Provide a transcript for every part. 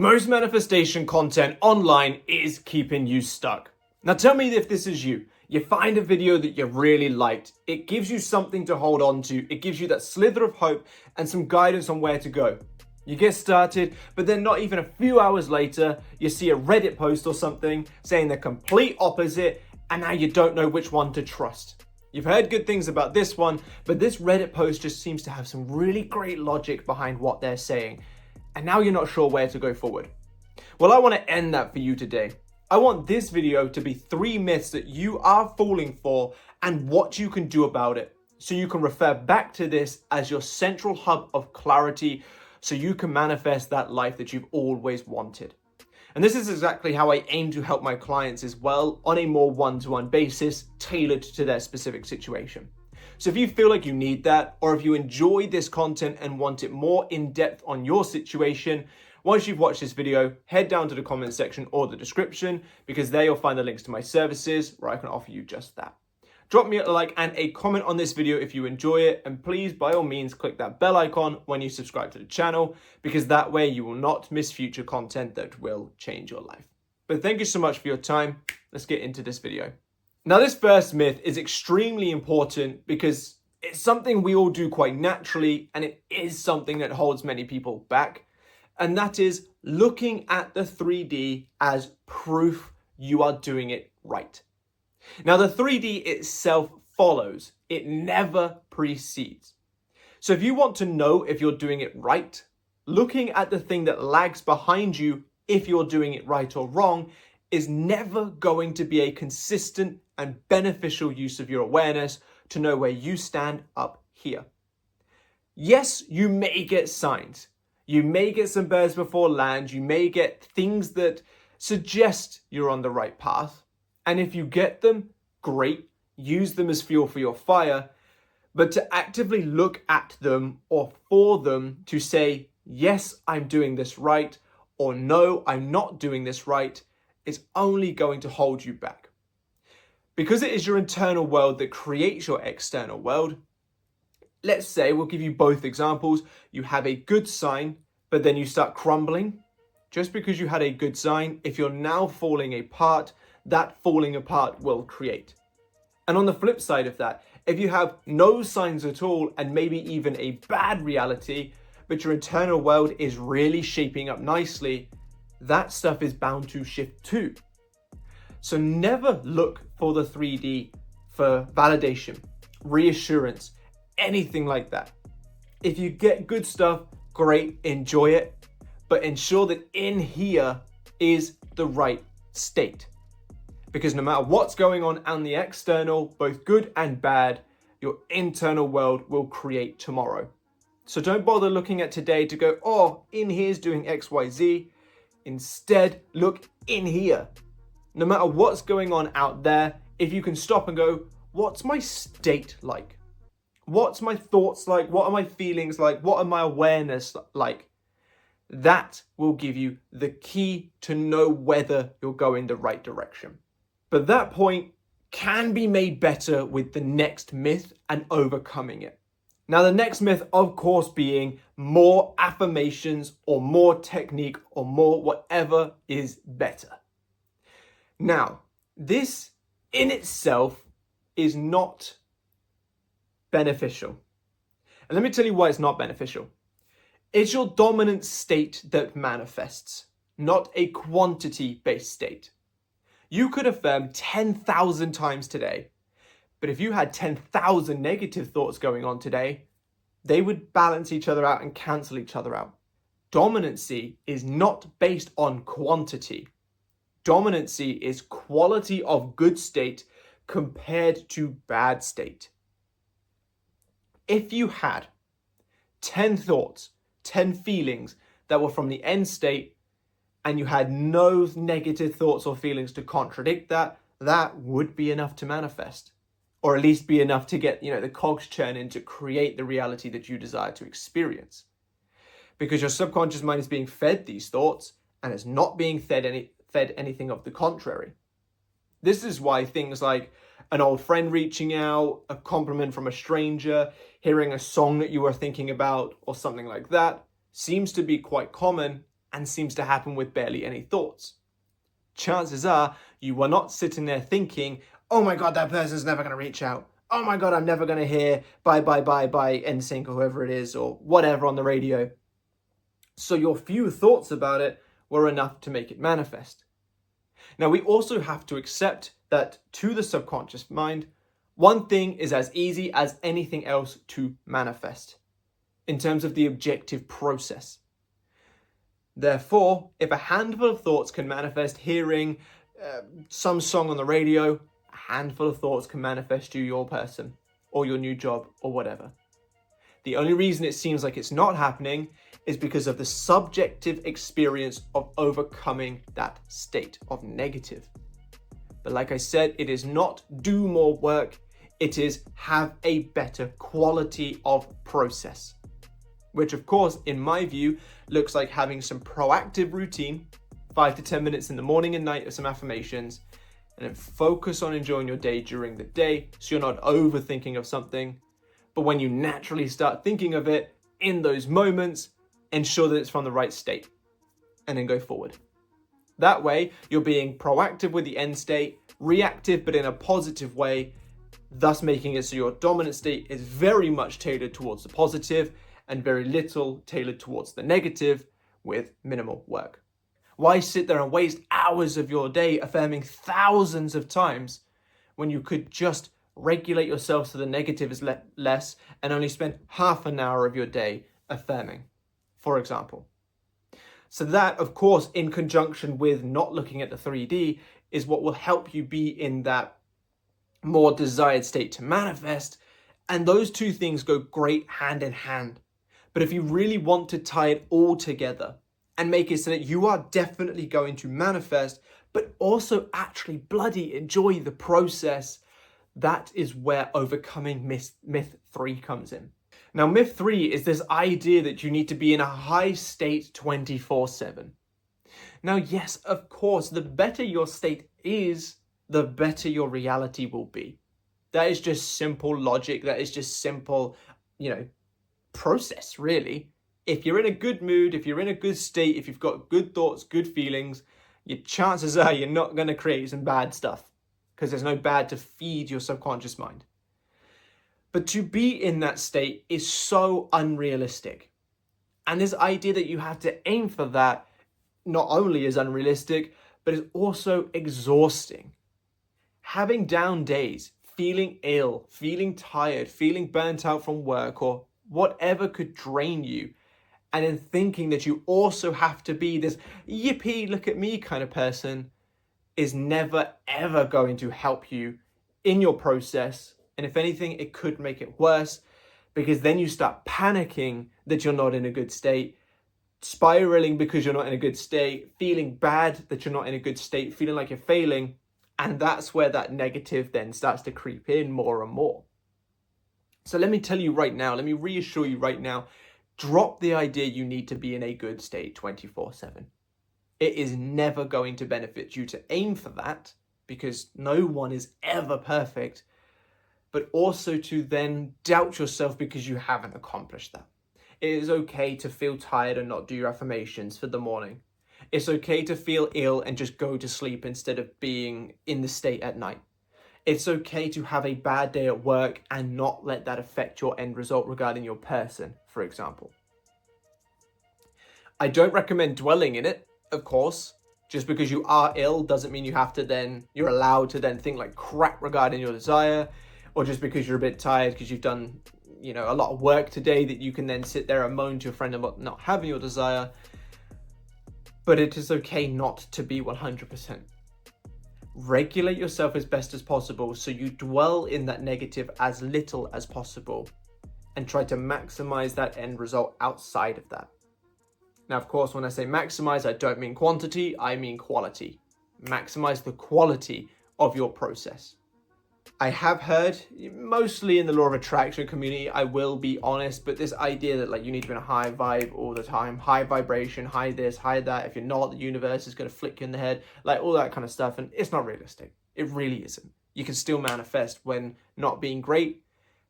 Most manifestation content online is keeping you stuck. Now tell me if this is you. You find a video that you really liked. It gives you something to hold on to. It gives you that slither of hope and some guidance on where to go. You get started, but then not even a few hours later, you see a Reddit post or something saying the complete opposite, and now you don't know which one to trust. You've heard good things about this one, but this Reddit post just seems to have some really great logic behind what they're saying. And now you're not sure where to go forward. Well, I want to end that for you today. I want this video to be 3 myths that you are falling for and what you can do about it. So you can refer back to this as your central hub of clarity so you can manifest that life that you've always wanted. And this is exactly how I aim to help my clients as well on a more one-to-one basis, tailored to their specific situation. So if you feel like you need that, or if you enjoy this content and want it more in depth on your situation, once you've watched this video, head down to the comment section or the description, because there you'll find the links to my services where I can offer you just that. Drop me a like and a comment on this video if you enjoy it, and please by all means click that bell icon when you subscribe to the channel, because that way you will not miss future content that will change your life. But thank you so much for your time. Let's get into this video. Now, this first myth is extremely important because it's something we all do quite naturally, and it is something that holds many people back. And that is looking at the 3D as proof you are doing it right. Now, the 3D itself follows, it never precedes. So if you want to know if you're doing it right, looking at the thing that lags behind you if you're doing it right or wrong is never going to be a consistent and beneficial use of your awareness to know where you stand up here. Yes, you may get signs. You may get some birds before land. You may get things that suggest you're on the right path. And if you get them, great. Use them as fuel for your fire. But to actively look at them or for them to say, yes, I'm doing this right, or no, I'm not doing this right, is only going to hold you back. Because it is your internal world that creates your external world. Let's say, we'll give you both examples. You have a good sign, but then you start crumbling. Just because you had a good sign, if you're now falling apart, that falling apart will create. And on the flip side of that, if you have no signs at all and maybe even a bad reality, but your internal world is really shaping up nicely, that stuff is bound to shift too. So never look for the 3D for validation, reassurance, anything like that. If you get good stuff, great, enjoy it, but ensure that in here is the right state. Because no matter what's going on the external, both good and bad, your internal world will create tomorrow. So don't bother looking at today to go, oh, in here's doing X, Y, Z. Instead, look in here. No matter what's going on out there, if you can stop and go, what's my state like? What's my thoughts like? What are my feelings like? What are my awareness like? That will give you the key to know whether you're going the right direction. But that point can be made better with the next myth and overcoming it. Now, the next myth, of course, being more affirmations or more technique or more whatever is better. Now, this in itself is not beneficial. And let me tell you why it's not beneficial. It's your dominant state that manifests, not a quantity-based state. You could affirm 10,000 times today, but if you had 10,000 negative thoughts going on today, they would balance each other out and cancel each other out. Dominancy is not based on quantity. Dominancy is quality of good state compared to bad state. If you had 10 thoughts, 10 feelings that were from the end state, and you had no negative thoughts or feelings to contradict that, that would be enough to manifest. Or at least be enough to get, the cogs churning to create the reality that you desire to experience. Because your subconscious mind is being fed these thoughts and it's not being fed anything of the contrary. This is why things like an old friend reaching out, a compliment from a stranger, hearing a song that you were thinking about, or something like that, seems to be quite common, and seems to happen with barely any thoughts. Chances are you were not sitting there thinking, oh my God, that person's never going to reach out. Oh my God, I'm never going to hear bye NSYNC or whoever it is or whatever on the radio. So your few thoughts about it were enough to make it manifest. Now, we also have to accept that to the subconscious mind, one thing is as easy as anything else to manifest in terms of the objective process. Therefore, if a handful of thoughts can manifest hearing some song on the radio, a handful of thoughts can manifest you your person or your new job or whatever. The only reason it seems like it's not happening is because of the subjective experience of overcoming that state of negative. But like I said, it is not do more work, it is have a better quality of process. Which of course, in my view, looks like having some proactive routine, 5 to 10 minutes in the morning and night of some affirmations, and then focus on enjoying your day during the day so you're not overthinking of something. But when you naturally start thinking of it in those moments, ensure that it's from the right state and then go forward. That way, you're being proactive with the end state, reactive but in a positive way, thus making it so your dominant state is very much tailored towards the positive and very little tailored towards the negative with minimal work. Why sit there and waste hours of your day affirming thousands of times when you could just regulate yourself so the negative is less and only spend half an hour of your day affirming, for example? So that, of course, in conjunction with not looking at the 3D, is what will help you be in that more desired state to manifest. And those two things go great hand in hand. But if you really want to tie it all together and make it so that you are definitely going to manifest, but also actually bloody enjoy the process, that is where overcoming myth 3 comes in. Now, myth 3 is this idea that you need to be in a high state 24/7. Now, yes, of course, the better your state is, the better your reality will be. That is just simple logic. That is just simple, process, really. If you're in a good mood, if you're in a good state, if you've got good thoughts, good feelings, your chances are you're not going to create some bad stuff because there's no bad to feed your subconscious mind. But to be in that state is so unrealistic. And this idea that you have to aim for that not only is unrealistic, but is also exhausting. Having down days, feeling ill, feeling tired, feeling burnt out from work or whatever could drain you, and then thinking that you also have to be this yippee, look at me kind of person is never ever going to help you in your process. And if anything, it could make it worse because then you start panicking that you're not in a good state, spiraling because you're not in a good state, feeling bad that you're not in a good state, feeling like you're failing. And that's where that negative then starts to creep in more and more. So let me tell you right now, let me reassure you right now, drop the idea you need to be in a good state 24/7. It is never going to benefit you to aim for that because no one is ever perfect, but also to then doubt yourself because you haven't accomplished that. It is okay to feel tired and not do your affirmations for the morning. It's okay to feel ill and just go to sleep instead of being in the state at night. It's okay to have a bad day at work and not let that affect your end result regarding your person, for example. I don't recommend dwelling in it, of course. Just because you are ill doesn't mean you're allowed to then think like crap regarding your desire, or just because you're a bit tired because you've done, a lot of work today that you can then sit there and moan to your friend about not having your desire. But it is okay not to be 100%. Regulate yourself as best as possible so you dwell in that negative as little as possible and try to maximize that end result outside of that. Now, of course, when I say maximize, I don't mean quantity, I mean quality. Maximize the quality of your process. I have heard, mostly in the law of attraction community, I will be honest, but this idea that you need to be in a high vibe all the time, high vibration, high this, high that, if you're not, the universe is going to flick you in the head, all that kind of stuff, and it's not realistic. It really isn't. You can still manifest when not being great,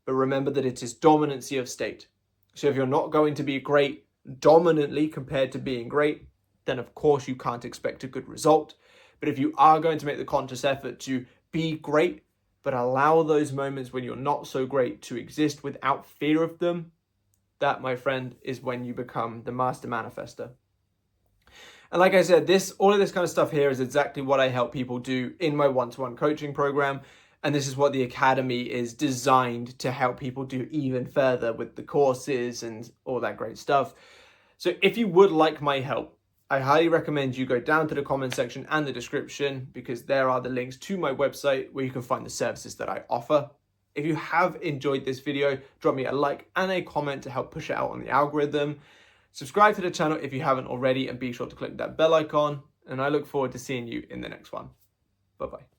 but remember that it is dominancy of state. So if you're not going to be great dominantly compared to being great, then of course you can't expect a good result. But if you are going to make the conscious effort to be great, but allow those moments when you're not so great to exist without fear of them, that, my friend, is when you become the master manifester. And like I said, all of this kind of stuff here is exactly what I help people do in my one-to-one coaching program. And this is what the Academy is designed to help people do even further with the courses and all that great stuff. So if you would like my help, I highly recommend you go down to the comment section and the description, because there are the links to my website where you can find the services that I offer. If you have enjoyed this video, drop me a like and a comment to help push it out on the algorithm. Subscribe to the channel if you haven't already, and be sure to click that bell icon. And I look forward to seeing you in the next one. Bye-bye.